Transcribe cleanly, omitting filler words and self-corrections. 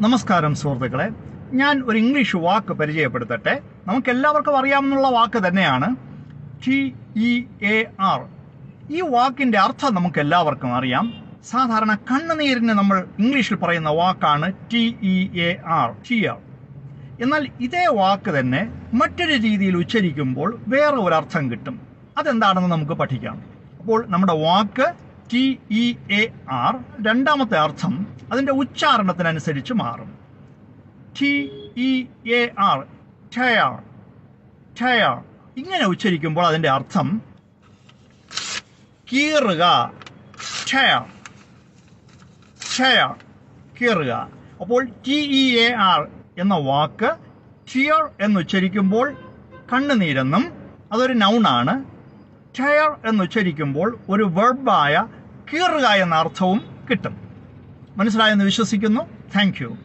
നമസ്കാരം സുഹൃത്തുക്കളെ, ഞാൻ ഒരു ഇംഗ്ലീഷ് വാക്ക് പരിചയപ്പെടുത്തട്ടെ. നമുക്കെല്ലാവർക്കും അറിയാവുന്ന വാക്ക് തന്നെയാണ് TEAR. ഈ വാക്കിന്റെ അർത്ഥം നമുക്ക് എല്ലാവർക്കും അറിയാം. സാധാരണ കണ്ണുനീരിന് നമ്മൾ ഇംഗ്ലീഷിൽ പറയുന്ന വാക്കാണ് TEAR. എന്നാൽ ഇതേ വാക്ക് തന്നെ മറ്റൊരു രീതിയിൽ ഉച്ചരിക്കുമ്പോൾ വേറെ ഒരു അർത്ഥം കിട്ടും. അതെന്താണെന്ന് നമുക്ക് പഠിക്കാം. അപ്പോൾ നമ്മുടെ വാക്ക് TEAR രണ്ടാമത്തെ അർത്ഥം അതിന്റെ ഉച്ചാരണത്തിനനുസരിച്ച് മാറും. TEAR, tear. ഇങ്ങനെ ഉച്ചരിക്കുമ്പോൾ അതിന്റെ അർത്ഥം കീറുക, ടയർ, കീറുക. അപ്പോൾ TEAR എന്ന വാക്ക് ടിയർ എന്ന് ഉച്ചരിക്കുമ്പോൾ കണ്ണുനീരെന്നും അതൊരു നൗണാണ്. ടയർ എന്ന് ഉച്ചരിക്കുമ്പോൾ ഒരു വെർബായ കീറുക എന്ന അർത്ഥവും കിട്ടും. മനസ്സിലായെന്ന് വിശ്വസിക്കുന്നു. Thank you.